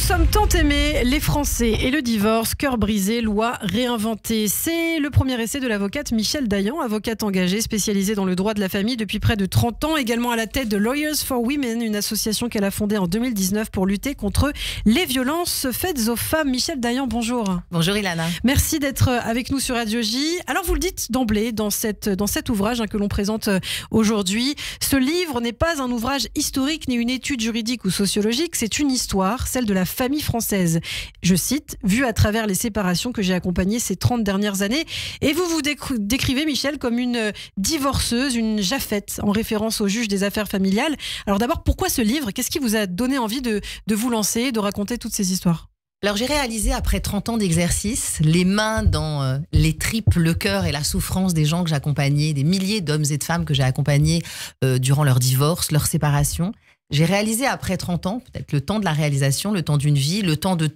sommes tant aimés, les Français et le divorce, cœur brisé, loi réinventée. C'est le premier essai de l'avocate Michèle Dayan, avocate engagée, spécialisée dans le droit de la famille depuis près de 30 ans, également à la tête de Lawyers for Women, une association qu'elle a fondée en 2019 pour lutter contre les violences faites aux femmes. Michèle Dayan, bonjour. Bonjour Ilana. Merci d'être avec nous sur Radio J. Alors vous le dites d'emblée dans cet ouvrage que l'on présente aujourd'hui, ce livre n'est pas un ouvrage historique ni une étude juridique ou sociologique, c'est une histoire, celle de la famille française. Je cite, vue à travers les séparations que j'ai accompagnées ces 30 dernières années. Et vous vous décrivez, Michèle, comme une divorceuse, une jaffette, en référence au juge des affaires familiales. Alors d'abord, pourquoi ce livre? Qu'est-ce qui vous a donné envie de vous lancer, de raconter toutes ces histoires? Alors j'ai réalisé après 30 ans d'exercice, les mains dans les tripes, le cœur et la souffrance des gens que j'accompagnais, des milliers d'hommes et de femmes que j'ai accompagnés durant leur divorce, leur séparation. J'ai réalisé après 30 ans, peut-être le temps de la réalisation, le temps d'une vie, le temps de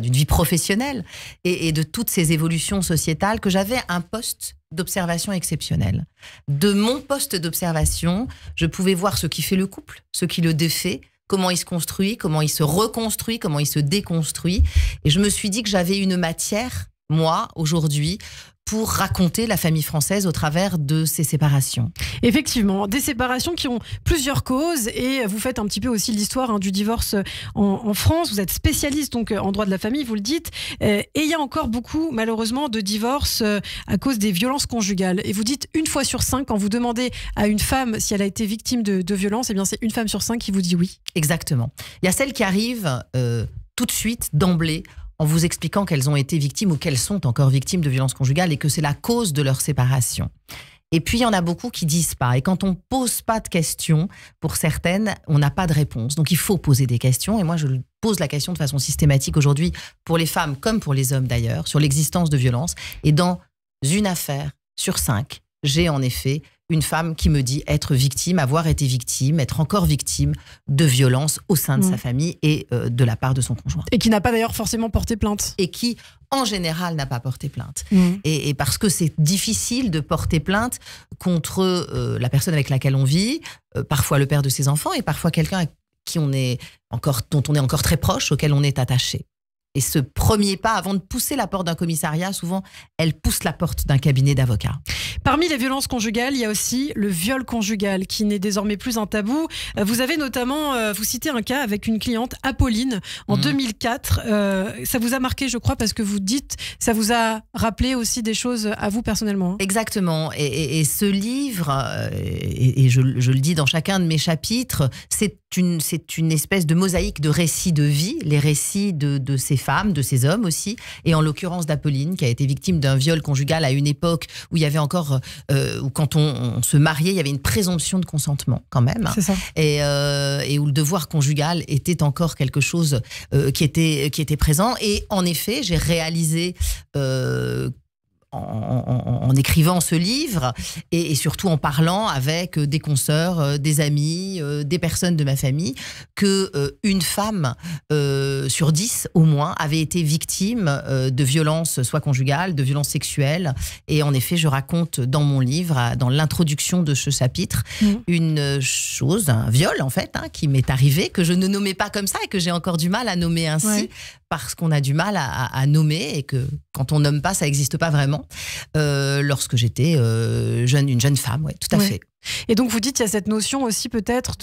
d'une vie professionnelle et de toutes ces évolutions sociétales, que j'avais un poste d'observation exceptionnel. De mon poste d'observation, je pouvais voir ce qui fait le couple, ce qui le défait, comment il se construit, comment il se reconstruit, comment il se déconstruit. Et je me suis dit que j'avais une matière, moi, aujourd'hui, pour raconter la famille française au travers de ces séparations. Effectivement, des séparations qui ont plusieurs causes, et vous faites un petit peu aussi l'histoire du divorce en France. Vous êtes spécialiste donc en droit de la famille, vous le dites, et il y a encore beaucoup malheureusement de divorces à cause des violences conjugales. Et vous dites 1 fois sur 5, quand vous demandez à une femme si elle a été victime de violences, eh bien c'est 1 femme sur 5 qui vous dit oui. Exactement. Il y a celles qui arrivent tout de suite, d'emblée, en vous expliquant qu'elles ont été victimes ou qu'elles sont encore victimes de violences conjugales et que c'est la cause de leur séparation. Et puis, il y en a beaucoup qui disent pas. Et quand on pose pas de questions, pour certaines, on n'a pas de réponse. Donc, il faut poser des questions. Et moi, je pose la question de façon systématique aujourd'hui, pour les femmes comme pour les hommes d'ailleurs, sur l'existence de violences. Et dans 1 affaire sur 5, j'ai en effet une femme qui me dit être victime, avoir été victime, être encore victime de violences au sein de sa famille et de la part de son conjoint. Et qui n'a pas d'ailleurs forcément porté plainte. Et qui, en général, n'a pas porté plainte. Et parce que c'est difficile de porter plainte contre la personne avec laquelle on vit, parfois le père de ses enfants, et parfois quelqu'un dont on est encore très proche, auquel on est attaché. Et ce premier pas, avant de pousser la porte d'un commissariat, souvent, elle pousse la porte d'un cabinet d'avocats. Parmi les violences conjugales, il y a aussi le viol conjugal, qui n'est désormais plus un tabou. Vous avez notamment, vous citez un cas avec une cliente, Apolline, en 2004. Ça vous a marqué, je crois, parce que vous dites, ça vous a rappelé aussi des choses à vous personnellement. Exactement. Et ce livre, et je le dis dans chacun de mes chapitres, c'est une espèce de mosaïque de récits de vie, les récits de ces femmes, de ces hommes aussi, et en l'occurrence d'Apolline, qui a été victime d'un viol conjugal à une époque où il y avait encore, où quand on se mariait, il y avait une présomption de consentement quand même. C'est ça. Et où le devoir conjugal était encore quelque chose qui était présent. Et en effet, j'ai réalisé en écrivant ce livre et surtout en parlant avec des consoeurs, des amis, des personnes de ma famille, que une femme sur 10 au moins avait été victime de violences soit conjugales, de violences sexuelles. Et en effet, je raconte dans mon livre, dans l'introduction de ce chapitre, une chose, un viol en fait, qui m'est arrivé, que je ne nommais pas comme ça et que j'ai encore du mal à nommer ainsi, parce qu'on a du mal à nommer, et que quand on nomme pas, ça n'existe pas vraiment. Lorsque j'étais une jeune femme, tout à fait. Et donc vous dites, il y a cette notion aussi peut-être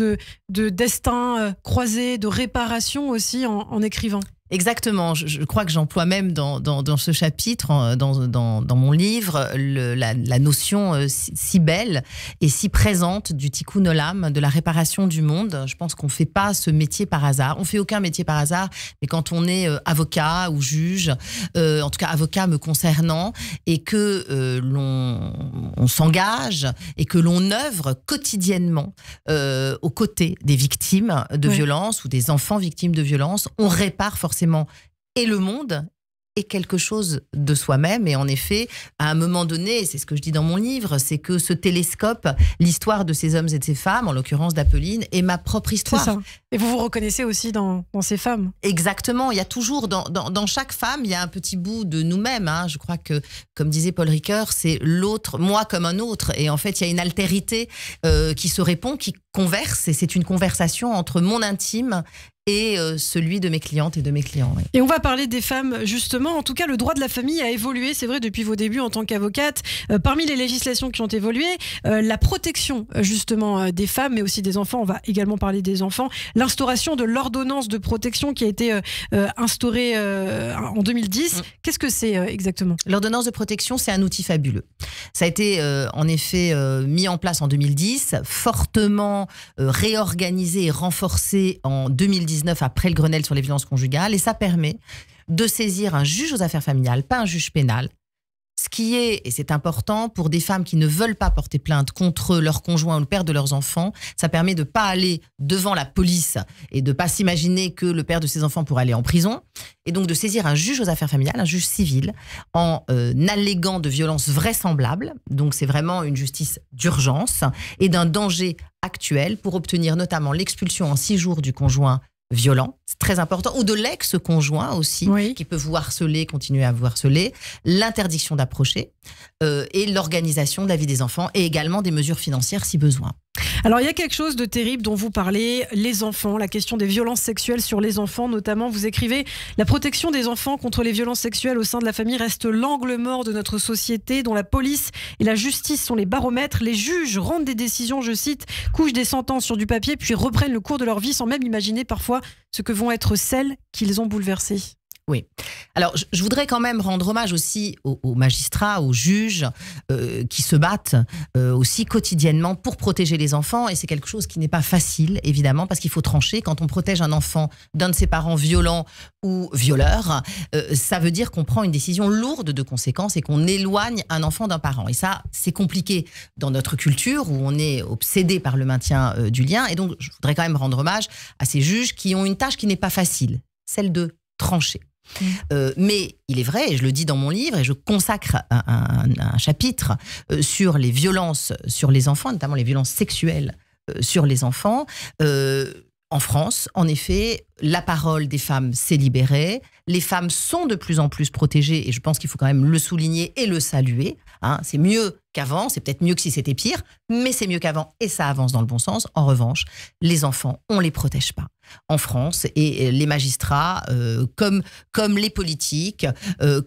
de destin croisé, de réparation aussi en écrivant. Exactement, je crois que j'emploie même dans ce chapitre, dans mon livre, la notion si belle et si présente du tikkun olam, de la réparation du monde. Je pense qu'on ne fait pas ce métier par hasard. On ne fait aucun métier par hasard, mais quand on est avocat ou juge, en tout cas avocat me concernant, et que on s'engage et que l'on œuvre quotidiennement aux côtés des victimes de violences ou des enfants victimes de violences, on répare forcément et le monde et quelque chose de soi-même. Et en effet, à un moment donné, c'est ce que je dis dans mon livre, c'est que ce télescope, l'histoire de ces hommes et de ces femmes, en l'occurrence d'Apolline, est ma propre histoire. C'est ça. Et vous vous reconnaissez aussi dans ces femmes. Exactement. Il y a toujours, dans chaque femme, il y a un petit bout de nous-mêmes. Je crois que, comme disait Paul Ricoeur, c'est l'autre, moi comme un autre. Et en fait, il y a une altérité qui se répond, qui converse, et c'est une conversation entre mon intime et celui de mes clientes et de mes clients. Oui. Et on va parler des femmes, justement. En tout cas, le droit de la famille a évolué, c'est vrai, depuis vos débuts en tant qu'avocate. Parmi les législations qui ont évolué, la protection, justement, des femmes, mais aussi des enfants. On va également parler des enfants. L'instauration de l'ordonnance de protection qui a été instaurée en 2010. Qu'est-ce que c'est exactement ? L'ordonnance de protection, c'est un outil fabuleux. Ça a été, en effet, mis en place en 2010, fortement réorganisé et renforcé en 2019 après le Grenelle sur les violences conjugales, et ça permet de saisir un juge aux affaires familiales, pas un juge pénal, ce qui est, et c'est important, pour des femmes qui ne veulent pas porter plainte contre leur conjoint ou le père de leurs enfants, ça permet de ne pas aller devant la police et de ne pas s'imaginer que le père de ses enfants pourrait aller en prison, et donc de saisir un juge aux affaires familiales, un juge civil, en alléguant de violences vraisemblables, donc c'est vraiment une justice d'urgence, et d'un danger actuel pour obtenir notamment l'expulsion en 6 jours du conjoint violent, c'est très important, ou de l'ex-conjoint aussi, oui, qui peut vous harceler, continuer à vous harceler, l'interdiction d'approcher et l'organisation de la vie des enfants, et également des mesures financières si besoin. Alors, il y a quelque chose de terrible dont vous parlez, les enfants, la question des violences sexuelles sur les enfants, notamment. Vous écrivez « La protection des enfants contre les violences sexuelles au sein de la famille reste l'angle mort de notre société, dont la police et la justice sont les baromètres. Les juges rendent des décisions, je cite, couchent des sentences sur du papier, puis reprennent le cours de leur vie sans même imaginer parfois ce que vont être celles qu'ils ont bouleversées. » Oui. Alors, je voudrais quand même rendre hommage aussi aux magistrats, aux juges qui se battent aussi quotidiennement pour protéger les enfants. Et c'est quelque chose qui n'est pas facile, évidemment, parce qu'il faut trancher. Quand on protège un enfant d'un de ses parents violents ou violeur, ça veut dire qu'on prend une décision lourde de conséquences et qu'on éloigne un enfant d'un parent. Et ça, c'est compliqué dans notre culture où on est obsédé par le maintien du lien. Et donc, je voudrais quand même rendre hommage à ces juges qui ont une tâche qui n'est pas facile, celle de trancher. Mais il est vrai, et je le dis dans mon livre, et je consacre un chapitre sur les violences sur les enfants, notamment les violences sexuelles sur les enfants. En France, en effet, la parole des femmes s'est libérée. Les femmes sont de plus en plus protégées, et je pense qu'il faut quand même le souligner et le saluer. Hein. C'est mieux qu'avant, c'est peut-être mieux que si c'était pire, mais c'est mieux qu'avant, et ça avance dans le bon sens. En revanche, les enfants, on ne les protège pas en France, et les magistrats, comme les politiques,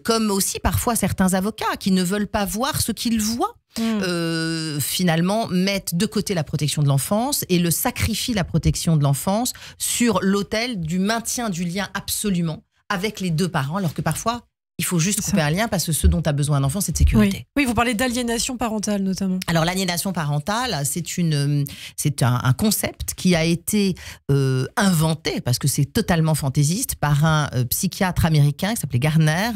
comme aussi parfois certains avocats qui ne veulent pas voir ce qu'ils voient, finalement mettent de côté la protection de l'enfance et le sacrifient, la protection de l'enfance, sur l'autel du maintien du lien absolument avec les deux parents, alors que parfois il faut juste couper un lien parce que ce dont a besoin un enfant, c'est de sécurité. Oui, vous parlez d'aliénation parentale notamment. Alors l'aliénation parentale, c'est un concept qui a été inventé, parce que c'est totalement fantaisiste, par un psychiatre américain qui s'appelait Garner,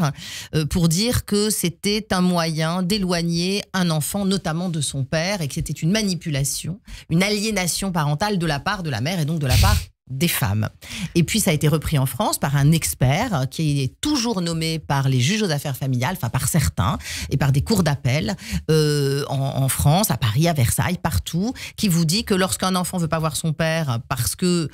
pour dire que c'était un moyen d'éloigner un enfant, notamment de son père, et que c'était une manipulation, une aliénation parentale de la part de la mère et donc de la part des femmes. Et puis ça a été repris en France par un expert qui est toujours nommé par les juges aux affaires familiales, enfin par certains, et par des cours d'appel en France, à Paris, à Versailles, partout, qui vous dit que lorsqu'un enfant veut pas voir son père parce que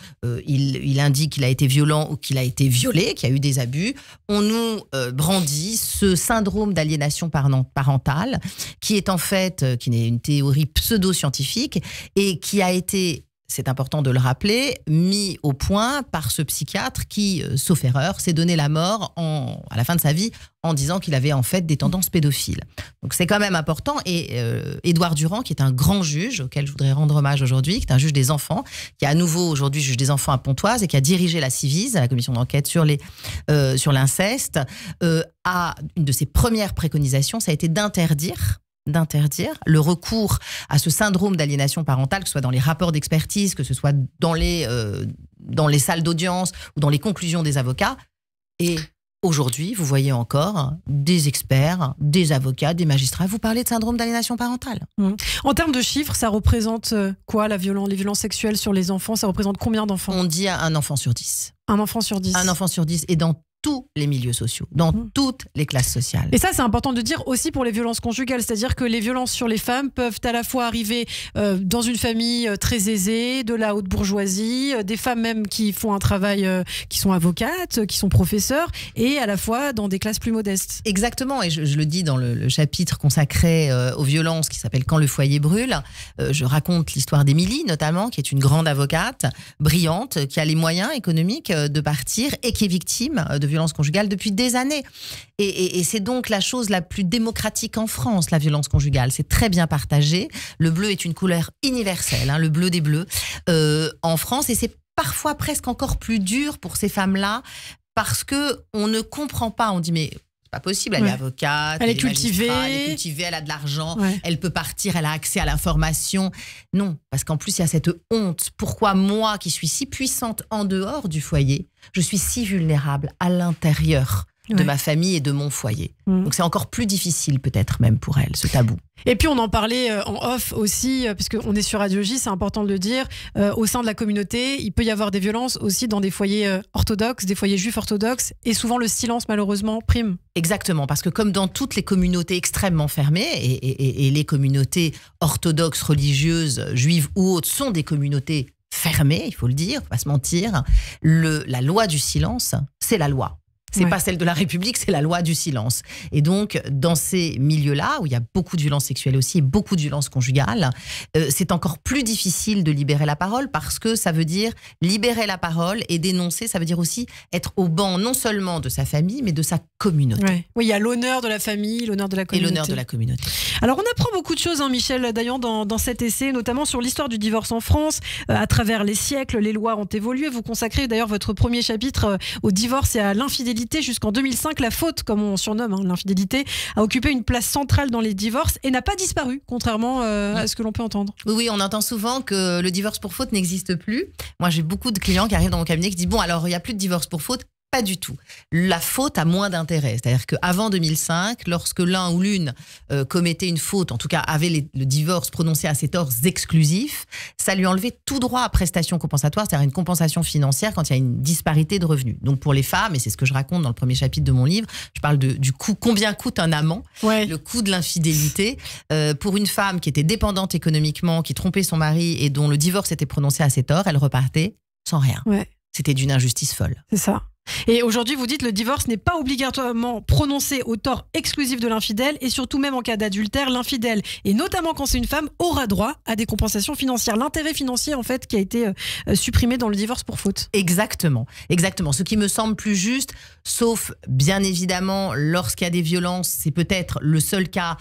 il indique qu'il a été violent ou qu'il a été violé, qu'il y a eu des abus, on nous brandit ce syndrome d'aliénation parentale, qui est en fait, qui est une théorie pseudo-scientifique et qui a été, c'est important de le rappeler, mis au point par ce psychiatre qui, sauf erreur, s'est donné la mort à la fin de sa vie en disant qu'il avait en fait des tendances pédophiles. Donc c'est quand même important. Et Édouard Durand, qui est un grand juge auquel je voudrais rendre hommage aujourd'hui, qui est un juge des enfants, qui est à nouveau aujourd'hui juge des enfants à Pontoise et qui a dirigé la Ciivise, la commission d'enquête sur l'inceste, a une de ses premières préconisations, ça a été d'interdire le recours à ce syndrome d'aliénation parentale, que ce soit dans les rapports d'expertise, que ce soit dans les salles d'audience ou dans les conclusions des avocats. Et aujourd'hui, vous voyez encore des experts, des avocats, des magistrats vous parler de syndrome d'aliénation parentale. En termes de chiffres, ça représente quoi, les violences sexuelles sur les enfants? Ça représente combien d'enfants? On dit un enfant sur 10. Un enfant sur 10. Un enfant sur 10. Et dans tous les milieux sociaux, dans toutes les classes sociales. Et ça, c'est important de dire aussi pour les violences conjugales, c'est-à-dire que les violences sur les femmes peuvent à la fois arriver dans une famille très aisée, de la haute bourgeoisie, des femmes même qui font un travail, qui sont avocates, qui sont professeurs, et à la fois dans des classes plus modestes. Exactement, et je le dis dans le chapitre consacré aux violences qui s'appelle « Quand le foyer brûle », je raconte l'histoire d'Émilie notamment, qui est une grande avocate, brillante, qui a les moyens économiques de partir et qui est victime de violences conjugales depuis des années. Et c'est donc la chose la plus démocratique en France, la violence conjugale. C'est très bien partagé. Le bleu est une couleur universelle, le bleu des bleus, en France. Et c'est parfois presque encore plus dur pour ces femmes-là parce qu'on ne comprend pas. On dit, mais c'est pas possible, elle est avocate, elle est cultivée, elle a de l'argent, elle peut partir, elle a accès à l'information. Non, parce qu'en plus, il y a cette honte. Pourquoi moi, qui suis si puissante en dehors du foyer, je suis si vulnérable à l'intérieur de ma famille et de mon foyer. Donc c'est encore plus difficile peut-être même pour elle, ce tabou. Et puis on en parlait en off aussi, puisqu'on est sur Radio J, c'est important de le dire, au sein de la communauté, il peut y avoir des violences aussi dans des foyers orthodoxes, des foyers juifs orthodoxes, et souvent le silence malheureusement prime. Exactement, parce que comme dans toutes les communautés extrêmement fermées, et les communautés orthodoxes, religieuses, juives ou autres sont des communautés fermées, il faut le dire, faut pas se mentir, la loi du silence, c'est la loi. C'est pas celle de la République, c'est la loi du silence. Et donc, dans ces milieux-là, où il y a beaucoup de violences sexuelles aussi et beaucoup de violences conjugales, c'est encore plus difficile de libérer la parole parce que ça veut dire libérer la parole et dénoncer, ça veut dire aussi être au banc non seulement de sa famille, mais de sa communauté. Oui, il y a l'honneur de la famille, l'honneur de la communauté. Et l'honneur de la communauté. Alors, on apprend beaucoup de choses, Michel Dayan, dans cet essai, notamment sur l'histoire du divorce en France. À travers les siècles, les lois ont évolué. Vous consacrez d'ailleurs votre premier chapitre au divorce et à l'infidélité. Jusqu'en 2005, la faute, comme on surnomme l'infidélité, a occupé une place centrale dans les divorces et n'a pas disparu, contrairement à ce que l'on peut entendre. Oui, on entend souvent que le divorce pour faute n'existe plus. Moi, j'ai beaucoup de clients qui arrivent dans mon cabinet qui disent « Bon, alors, il n'y a plus de divorce pour faute ». Pas du tout. La faute a moins d'intérêt. C'est-à-dire qu'avant 2005, lorsque l'un ou l'une commettait une faute, en tout cas avait le divorce prononcé à ses torts exclusifs, ça lui enlevait tout droit à prestation compensatoire, c'est-à-dire une compensation financière quand il y a une disparité de revenus. Donc pour les femmes, et c'est ce que je raconte dans le premier chapitre de mon livre, je parle du coût, combien coûte un amant, le coût de l'infidélité. Pour une femme qui était dépendante économiquement, qui trompait son mari et dont le divorce était prononcé à ses torts, elle repartait sans rien. C'était d'une injustice folle. C'est ça. Et aujourd'hui, vous dites le divorce n'est pas obligatoirement prononcé au tort exclusif de l'infidèle et surtout même en cas d'adultère, l'infidèle, et notamment quand c'est une femme, aura droit à des compensations financières. L'intérêt financier, en fait, qui a été supprimé dans le divorce pour faute. Exactement, exactement. Ce qui me semble plus juste, sauf bien évidemment lorsqu'il y a des violences, c'est peut-être le seul cas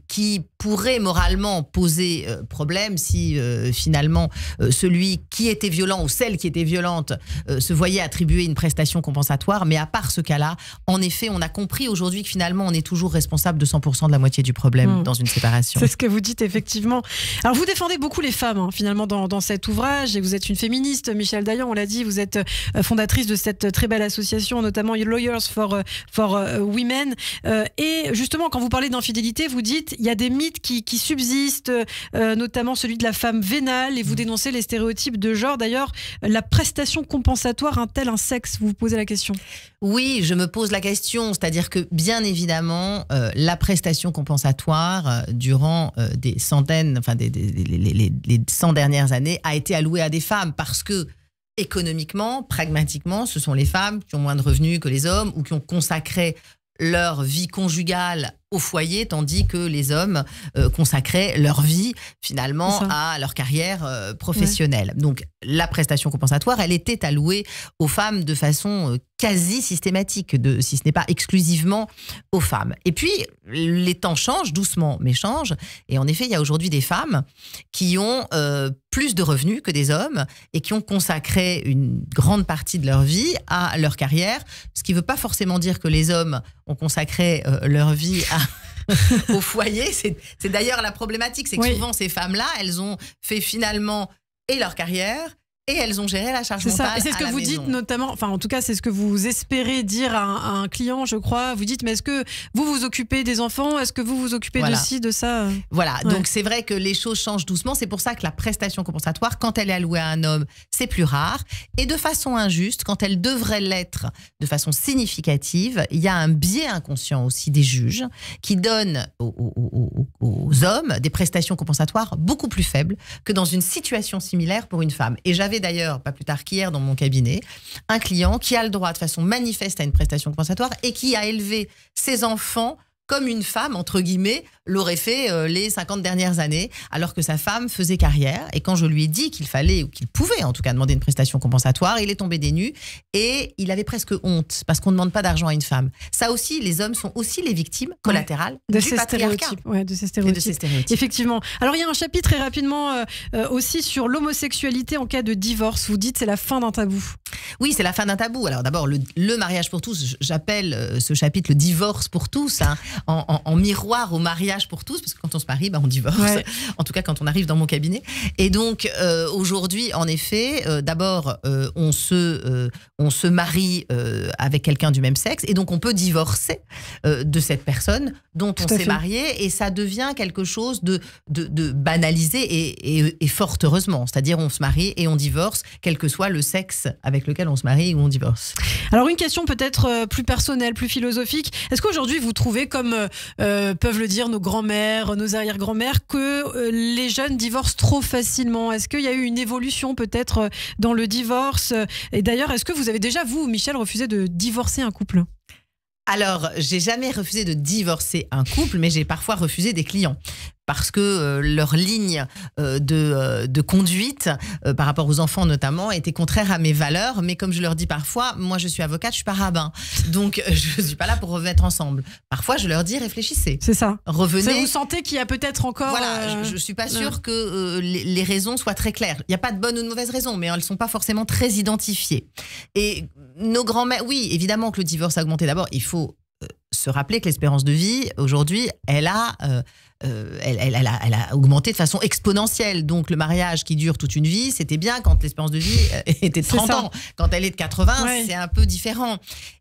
qui pourrait moralement poser problème si finalement celui qui était violent ou celle qui était violente se voyait attribuer une prestation compensatoire. Mais à part ce cas-là, en effet, on a compris aujourd'hui que finalement on est toujours responsable de 100% de la moitié du problème dans une séparation. C'est ce que vous dites effectivement. Alors vous défendez beaucoup les femmes finalement dans cet ouvrage et vous êtes une féministe, Michel Dayan, on l'a dit, vous êtes fondatrice de cette très belle association, notamment Lawyers for Women. Et justement, quand vous parlez d'infidélité, vous dites il y a des mythes qui subsistent, notamment celui de la femme vénale, et vous dénoncez les stéréotypes de genre. D'ailleurs, la prestation compensatoire a-t-elle un sexe? Vous vous posez la question. Oui, je me pose la question, c'est-à-dire que bien évidemment, la prestation compensatoire durant des centaines, enfin les 100 dernières années a été allouée à des femmes parce que économiquement, pragmatiquement, ce sont les femmes qui ont moins de revenus que les hommes ou qui ont consacré leur vie conjugale au foyer, tandis que les hommes consacraient leur vie finalement à leur carrière professionnelle. Donc la prestation compensatoire, elle était allouée aux femmes de façon quasi systématique, si ce n'est pas exclusivement aux femmes. Et puis les temps changent, doucement mais changent, et en effet il y a aujourd'hui des femmes qui ont plus de revenus que des hommes et qui ont consacré une grande partie de leur vie à leur carrière, ce qui ne veut pas forcément dire que les hommes ont consacré leur vie au foyer. C'est d'ailleurs la problématique, c'est que souvent ces femmes-là, elles ont fait finalement et leur carrière et elles ont géré la charge C'est ça. mentale. Et c'est ce que vous dites notamment, enfin en tout cas c'est ce que vous espérez dire à un client, je crois. Vous dites, mais est-ce que vous vous occupez des enfants? Est-ce que vous vous occupez de ci, de ça? Voilà, donc c'est vrai que les choses changent doucement. C'est pour ça que la prestation compensatoire, quand elle est allouée à un homme, c'est plus rare. Et de façon injuste, quand elle devrait l'être de façon significative, il y a un biais inconscient aussi des juges qui donnent aux hommes des prestations compensatoires beaucoup plus faibles que dans une situation similaire pour une femme. Et j'avais d'ailleurs, pas plus tard qu'hier dans mon cabinet, un client qui a le droit de façon manifeste à une prestation compensatoire et qui a élevé ses enfants comme une femme, entre guillemets, l'aurait fait les 50 dernières années, alors que sa femme faisait carrière. Et quand je lui ai dit qu'il fallait, ou qu'il pouvait en tout cas demander une prestation compensatoire, il est tombé des nues et il avait presque honte, parce qu'on ne demande pas d'argent à une femme. Ça aussi, les hommes sont aussi les victimes collatérales de du ces patriarcat. De ces stéréotypes. Effectivement. Alors il y a un chapitre très rapidement aussi sur l'homosexualité en cas de divorce. Vous dites c'est la fin d'un tabou. Oui, c'est la fin d'un tabou. Alors d'abord, le mariage pour tous, j'appelle ce chapitre le divorce pour tous, hein, en miroir au mariage pour tous, parce que quand on se marie, on divorce, en tout cas quand on arrive dans mon cabinet. Et donc aujourd'hui, en effet, d'abord, on se marie avec quelqu'un du même sexe, et donc on peut divorcer de cette personne dont on s'est marié, et ça devient quelque chose de banalisé, et fort heureusement. C'est-à-dire on se marie et on divorce, quel que soit le sexe avec lequel on se marie ou on divorce. Alors une question peut-être plus personnelle, plus philosophique. Est-ce qu'aujourd'hui vous trouvez, comme peuvent le dire nos grands-mères, nos arrière-grands-mères, que les jeunes divorcent trop facilement? Est-ce qu'il y a eu une évolution peut-être dans le divorce? Et d'ailleurs, est-ce que vous avez déjà, vous, Michel, refusé de divorcer un couple? Alors, j'ai jamais refusé de divorcer un couple, mais j'ai parfois refusé des clients. Parce que leur ligne de conduite, par rapport aux enfants notamment, était contraire à mes valeurs. Mais comme je leur dis parfois, moi je suis avocate, je suis pas rabbin. Donc je ne suis pas là pour remettre ensemble. Parfois je leur dis, réfléchissez. C'est ça. Revenez. Vous sentez qu'il y a peut-être encore... Voilà, je ne suis pas sûre que les raisons soient très claires. Il n'y a pas de bonnes ou de mauvaises raisons, mais elles ne sont pas forcément très identifiées. Et nos grands-mères, oui, évidemment que le divorce a augmenté. D'abord, il faut se rappeler que l'espérance de vie, aujourd'hui, elle a augmenté de façon exponentielle. Donc le mariage qui dure toute une vie, c'était bien quand l'espérance de vie était de 30 ans. Quand elle est de 80, c'est un peu différent.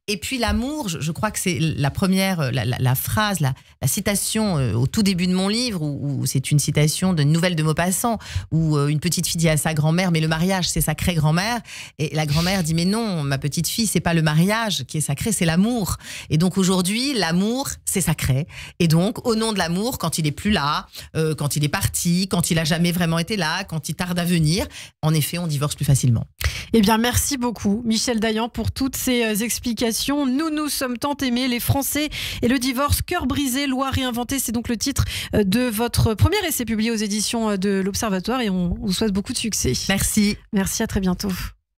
Et puis l'amour, je crois que c'est la première, la phrase, la citation au tout début de mon livre, où c'est une citation d'une nouvelle de Maupassant, où une petite fille dit à sa grand-mère, mais le mariage c'est sacré, grand-mère. Et la grand-mère dit, mais non, ma petite fille, c'est pas le mariage qui est sacré, c'est l'amour. Et donc aujourd'hui, l'amour c'est sacré. Et donc au nom de l'amour, quand il est plus là, quand il est parti, quand il a jamais vraiment été là, quand il tarde à venir, en effet, on divorce plus facilement. Eh bien, merci beaucoup, Michel Dayan, pour toutes ces explications. Nous sommes tant aimés, les Français et le divorce, cœur brisé, loi réinventée. C'est donc le titre de votre premier essai publié aux éditions de l'Observatoire, et on vous souhaite beaucoup de succès. Merci. Merci, à très bientôt.